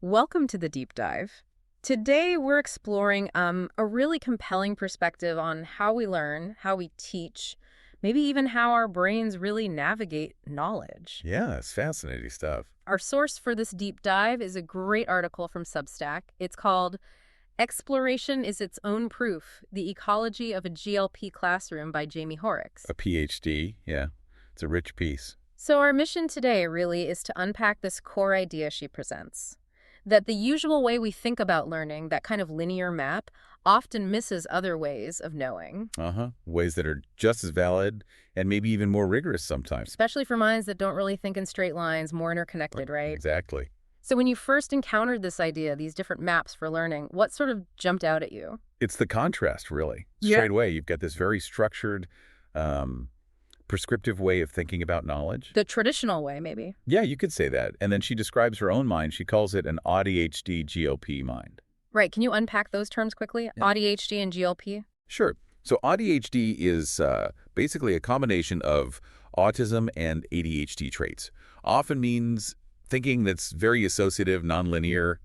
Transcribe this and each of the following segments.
Welcome to the deep dive. Today we're exploring a really compelling perspective on how we learn, how we teach, maybe even how our brains really navigate knowledge. Yeah, it's fascinating stuff. Our source for this deep dive is a great article from Substack. It's called Exploration is Its Own Proof, The Ecology of a GLP Classroom by Jaime Hoerricks. A PhD, yeah. It's a rich piece. So our mission today really is to unpack this core idea she presents, that the usual way we think about learning, that kind of linear map, often misses other ways of knowing. Ways that are just as valid and maybe even more rigorous sometimes. Especially for minds that don't really think in straight lines, more interconnected, right? Exactly. So when you first encountered this idea, these different maps for learning, what sort of jumped out at you? It's the contrast, really. Yeah. Straight away, you've got this very structured, prescriptive way of thinking about knowledge. The traditional way, maybe. Yeah, you could say that. And then she describes her own mind. She calls it an AuDHD GLP mind. Right. Can you unpack those terms quickly? Yeah. AuDHD and GLP? Sure. So AuDHD is basically a combination of autism and ADHD traits. Often means thinking that's very associative, nonlinear,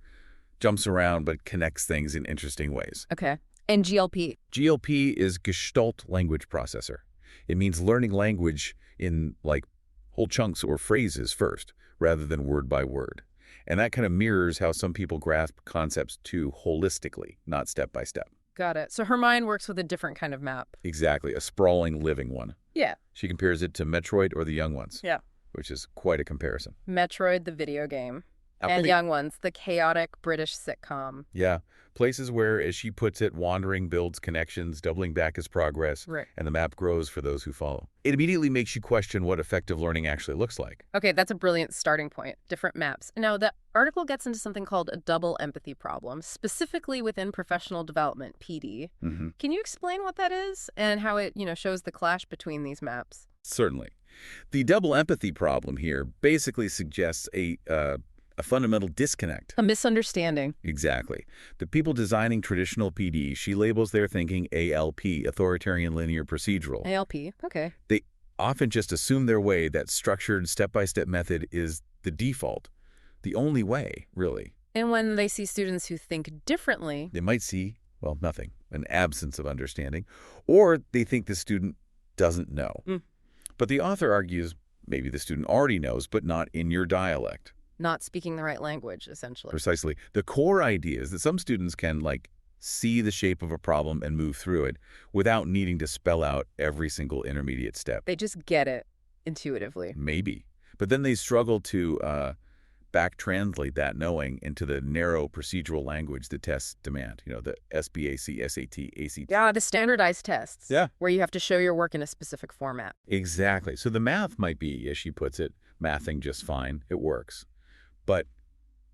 jumps around, but connects things in interesting ways. Okay. And GLP? GLP is Gestalt language processor. It means learning language in like whole chunks or phrases first, rather than word by word. And that kind of mirrors how some people grasp concepts too holistically, not step by step. Got it. So her mind works with a different kind of map. Exactly, a sprawling living one. Yeah. She compares it to Metroid or The Young Ones. Yeah. Which is quite a comparison. Metroid, the video game. I And think- Young Ones, the chaotic British sitcom. Yeah, places where, as she puts it, wandering builds connections, doubling back as progress, Right. and the map grows for those who follow. It immediately makes you question what effective learning actually looks like. Okay, that's a brilliant starting point. Different maps. Now, the article gets into something called a double empathy problem, specifically within professional development, PD. Can you explain what that is and how it, shows the clash between these maps? Certainly. The double empathy problem here basically suggests a fundamental disconnect. A misunderstanding. Exactly. The people designing traditional PD, she labels their thinking ALP, authoritarian linear procedural. ALP, okay. They often just assume their way, that structured step-by-step method is the default, the only way, really. And when they see students who think differently, They might see, well, nothing, an absence of understanding, or they think the student doesn't know. But the author argues maybe the student already knows, but not in your dialect. not speaking the right language, essentially. Precisely. The core idea is that some students can, see the shape of a problem and move through it without needing to spell out every single intermediate step. They just get it intuitively. Maybe. But then they struggle to back-translate that knowing into the narrow procedural language the tests demand. The SBAC, SAT, ACT. Yeah, the standardized tests. Yeah. Where you have to show your work in a specific format. Exactly. So the math might be, as she puts it, mathing just fine. It works. But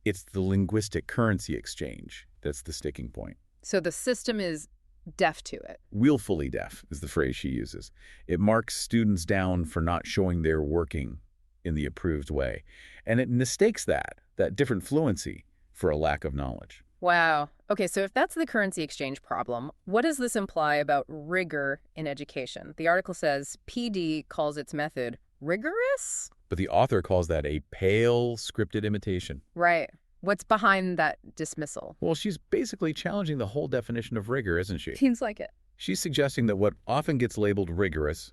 it's the linguistic currency exchange that's the sticking point. So the system is deaf to it. Willfully deaf is the phrase she uses. It marks students down for not showing they're working in the approved way. And it mistakes that different fluency for a lack of knowledge. Wow. Okay, so if that's the currency exchange problem, what does this imply about rigor in education? The article says PD calls its method rigorous? But the author calls that a pale scripted imitation. Right. What's behind that dismissal? Well, she's basically challenging the whole definition of rigor, isn't she? Seems like it. She's suggesting that what often gets labeled rigorous,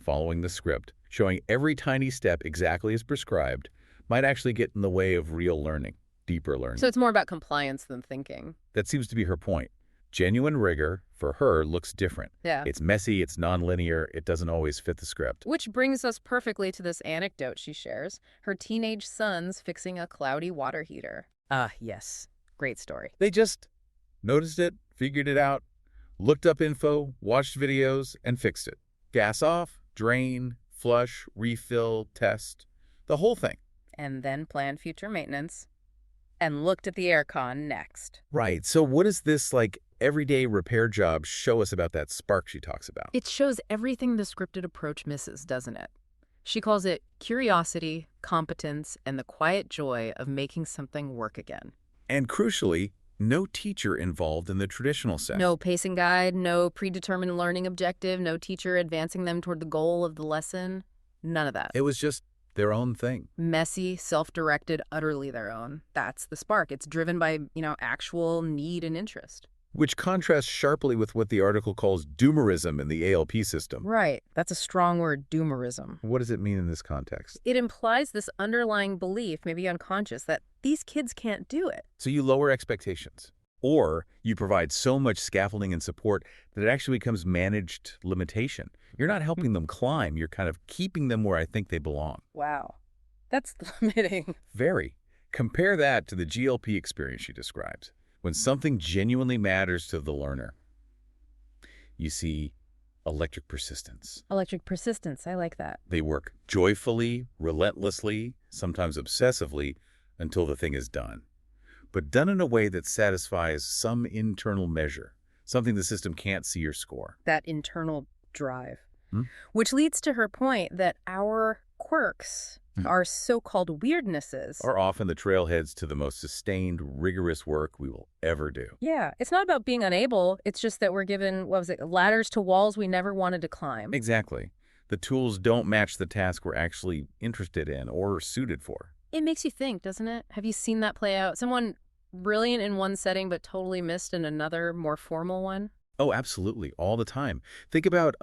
following the script, showing every tiny step exactly as prescribed, might actually get in the way of real learning, deeper learning. So it's more about compliance than thinking. That seems to be her point. Genuine rigor, for her, looks different. Yeah. It's messy, it's nonlinear, it doesn't always fit the script. Which brings us perfectly to this anecdote she shares. Her teenage son's fixing a cloudy water heater. Yes. Great story. They just noticed it, figured it out, looked up info, watched videos, and fixed it. Gas off, drain, flush, refill, test, the whole thing. And then planned future maintenance. And looked at the aircon next. Right. So what does this, everyday repair job show us about that spark she talks about? It shows everything the scripted approach misses, doesn't it? She calls it curiosity, competence, and the quiet joy of making something work again. And crucially, no teacher involved in the traditional sense. No pacing guide, no predetermined learning objective, no teacher advancing them toward the goal of the lesson. None of that. It was just their own thing. Messy, self-directed, utterly their own. That's the spark. It's driven by, actual need and interest. Which contrasts sharply with what the article calls doomerism in the ALP system. Right. That's a strong word, doomerism. What does it mean in this context? It implies this underlying belief, maybe unconscious, that these kids can't do it. So you lower expectations. Or you provide so much scaffolding and support that it actually becomes managed limitation. You're not helping them climb. You're kind of keeping them where I think they belong. Wow. That's limiting. Very. Compare that to the GLP experience she describes. When something genuinely matters to the learner, you see electric persistence. Electric persistence. I like that. They work joyfully, relentlessly, sometimes obsessively, until the thing is done. But done in a way that satisfies some internal measure, something the system can't see or score. That internal drive. Which leads to her point that our quirks, our so-called weirdnesses, are often the trailheads to the most sustained, rigorous work we will ever do. Yeah, it's not about being unable. It's just that we're given, ladders to walls we never wanted to climb. Exactly. The tools don't match the task we're actually interested in or suited for. It makes you think, doesn't it? Have you seen that play out? Someone brilliant in one setting but totally missed in another, more formal one? Oh, absolutely. All the time. Think about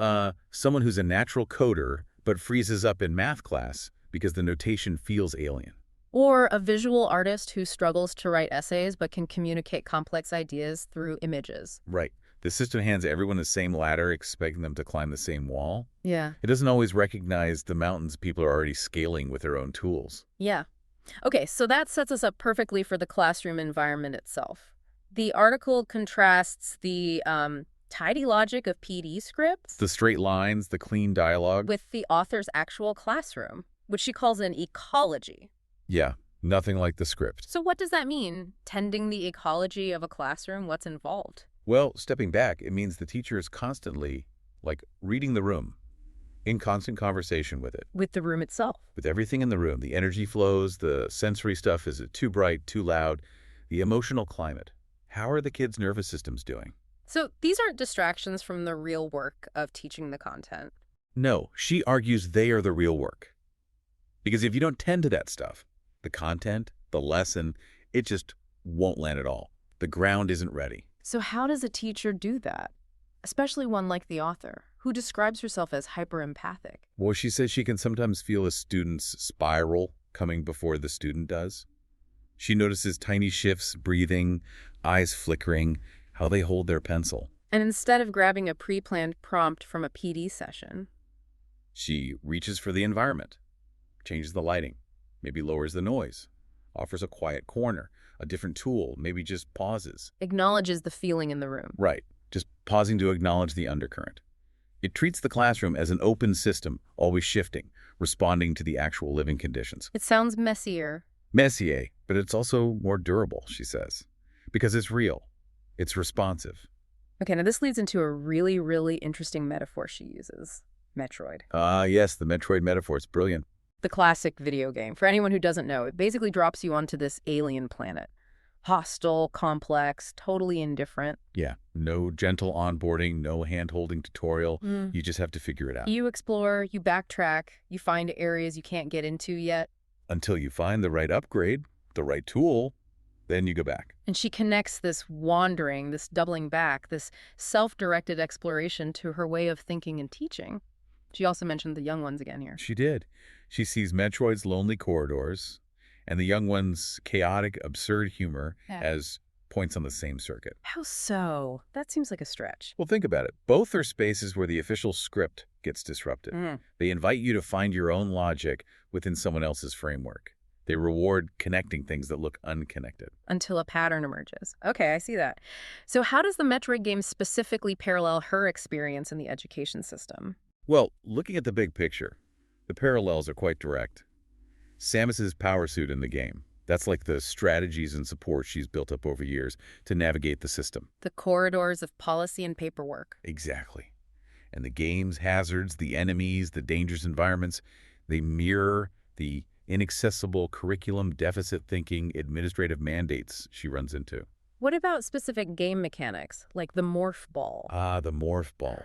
someone who's a natural coder but freezes up in math class because the notation feels alien. Or a visual artist who struggles to write essays but can communicate complex ideas through images. Right. The system hands everyone the same ladder, expecting them to climb the same wall. Yeah. It doesn't always recognize the mountains people are already scaling with their own tools. Yeah. Okay, so that sets us up perfectly for the classroom environment itself. The article contrasts the tidy logic of PD scripts The straight lines, the clean dialogue. with the author's actual classroom, which she calls an ecology. Yeah, nothing like the script. So what does that mean? Tending the ecology of a classroom? What's involved? Well, stepping back, it means the teacher is constantly, reading the room, in constant conversation with it. With the room itself. With everything in the room, the energy flows, the sensory stuff, is it too bright, too loud, the emotional climate. How are the kids' nervous systems doing? So these aren't distractions from the real work of teaching the content. No, she argues they are the real work. Because if you don't tend to that stuff, the content, the lesson, it just won't land at all. The ground isn't ready. So how does a teacher do that? Especially one like the author, who describes herself as hyper-empathic. Well, she says she can sometimes feel a student's spiral coming before the student does. She notices tiny shifts, breathing, eyes flickering, how they hold their pencil. And instead of grabbing a pre-planned prompt from a PD session, she reaches for the environment, changes the lighting, maybe lowers the noise, offers a quiet corner, a different tool, maybe just pauses. acknowledges the feeling in the room. Right, just pausing to acknowledge the undercurrent. It treats the classroom as an open system, always shifting, responding to the actual living conditions. It sounds messier. Messier, but it's also more durable, she says, because it's real. It's responsive. Okay, now this leads into a really, really interesting metaphor she uses. Metroid. Yes, the Metroid metaphor. It's brilliant. The classic video game. For anyone who doesn't know, it basically drops you onto this alien planet. Hostile, complex, totally indifferent. Yeah, no gentle onboarding, no hand-holding tutorial. You just have to figure it out. You explore, you backtrack, you find areas you can't get into yet. Until you find the right upgrade, the right tool, then you go back. And she connects this wandering, this doubling back, this self-directed exploration to her way of thinking and teaching. She also mentioned the young ones again here. She did. She sees Metroid's lonely corridors and the young one's chaotic, absurd humor as points on the same circuit. How so? That seems like a stretch. Well, think about it. Both are spaces where the official script gets disrupted. They invite you to find your own logic within someone else's framework. They reward connecting things that look unconnected. Until a pattern emerges. Okay, I see that. So how does the Metroid game specifically parallel her experience in the education system? Well, looking at the big picture, the parallels are quite direct. Samus's power suit in the game, that's like the strategies and support she's built up over years to navigate the system. The corridors of policy and paperwork. Exactly. And the game's hazards, the enemies, the dangerous environments, they mirror the inaccessible curriculum deficit thinking administrative mandates she runs into. What about specific game mechanics, like the morph ball? The morph ball.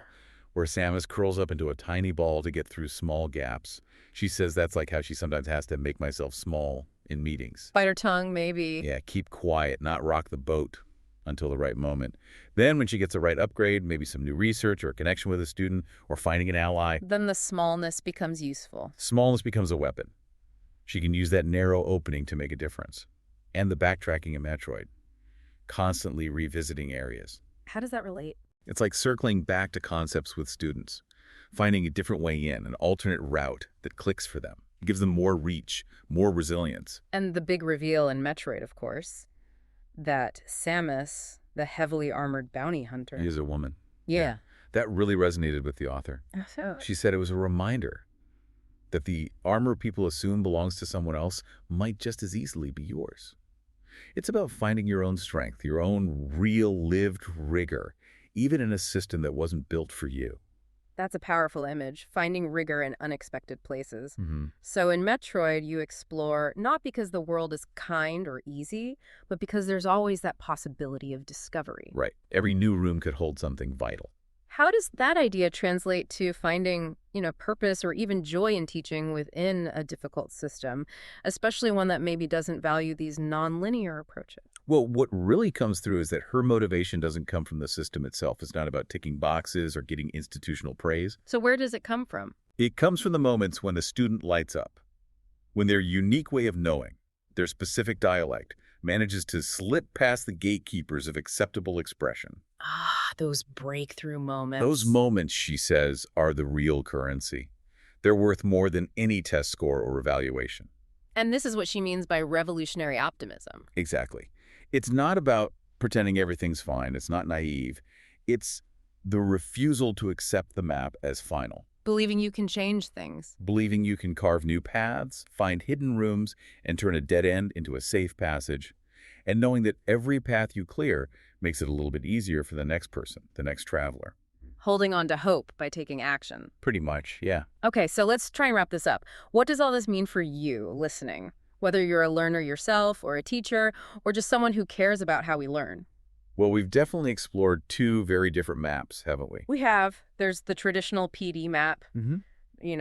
where Samus curls up into a tiny ball to get through small gaps. She says that's like how she sometimes has to make myself small in meetings. Bite her tongue, maybe. Yeah, keep quiet, not rock the boat until the right moment. Then when she gets the right upgrade, maybe some new research or a connection with a student or finding an ally, Then the smallness becomes useful. smallness becomes a weapon. She can use that narrow opening to make a difference. And the backtracking in Metroid, constantly revisiting areas. How does that relate? It's like circling back to concepts with students, finding a different way in, an alternate route that clicks for them. It gives them more reach, more resilience. And the big reveal in Metroid, of course, that Samus, the heavily armored bounty hunter. He is a woman. Yeah. That really resonated with the author. So, She said it was a reminder that the armor people assume belongs to someone else might just as easily be yours. It's about finding your own strength, your own real lived rigor, even in a system that wasn't built for you. that's a powerful image, finding rigor in unexpected places. Mm-hmm. So in Metroid, you explore not because the world is kind or easy, but because there's always that possibility of discovery. Right. Every new room could hold something vital. How does that idea translate to finding, purpose or even joy in teaching within a difficult system, especially one that maybe doesn't value these nonlinear approaches? Well, what really comes through is that her motivation doesn't come from the system itself. It's not about ticking boxes or getting institutional praise. So where does it come from? It comes from the moments when the student lights up, when their unique way of knowing, their specific dialect, manages to slip past the gatekeepers of acceptable expression. Ah, those breakthrough moments. Those moments, she says, are the real currency. They're worth more than any test score or evaluation. And this is what she means by revolutionary optimism. Exactly. It's not about pretending everything's fine. It's not naive. It's the refusal to accept the map as final. Believing you can change things. Believing you can carve new paths, find hidden rooms, and turn a dead end into a safe passage. And knowing that every path you clear makes it a little bit easier for the next person, the next traveler. Holding on to hope by taking action. Pretty much, yeah. Okay, so let's try and wrap this up. What does all this mean for you listening? Whether you're a learner yourself or a teacher or just someone who cares about how we learn. Well, we've definitely explored two very different maps, haven't we? We have. There's the traditional PD map,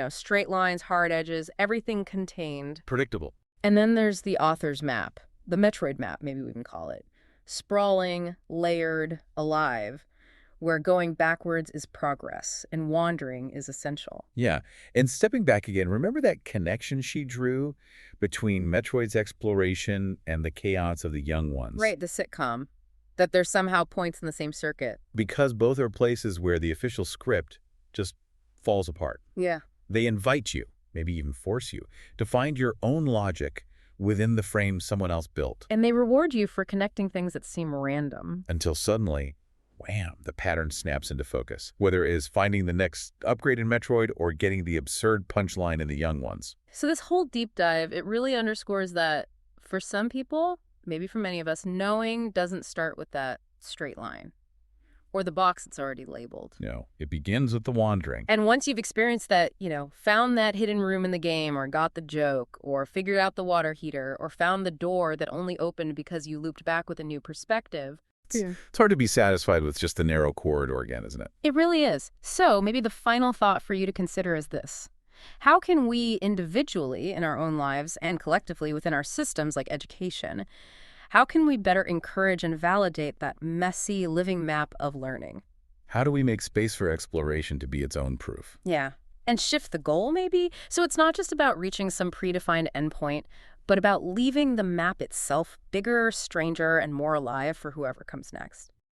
straight lines, hard edges, everything contained. Predictable. And then there's the author's map, the Metroid map, maybe we can call it. Sprawling, layered, alive, where going backwards is progress and wandering is essential. Yeah. And stepping back again, remember that connection she drew between Metroid's exploration and the chaos of the young ones? Right, the sitcom. That there's somehow points in the same circuit. Because both are places where the official script just falls apart. Yeah. They invite you, maybe even force you, to find your own logic within the frame someone else built. And they reward you for connecting things that seem random. Until suddenly, wham, the pattern snaps into focus. Whether it is finding the next upgrade in Metroid or getting the absurd punchline in the young ones. So this whole deep dive, it really underscores that for some people, maybe for many of us, knowing doesn't start with that straight line or the box that's already labeled. No, it begins with the wandering. And once you've experienced that, found that hidden room in the game or got the joke or figured out the water heater or found the door that only opened because you looped back with a new perspective. It's hard to be satisfied with just the narrow corridor again, isn't it? It really is. So maybe the final thought for you to consider is this. How can we individually in our own lives and collectively within our systems like education, how can we better encourage and validate that messy living map of learning? How do we make space for exploration to be its own proof? Yeah. And shift the goal, maybe? So it's not just about reaching some predefined endpoint, but about leaving the map itself bigger, stranger, and more alive for whoever comes next.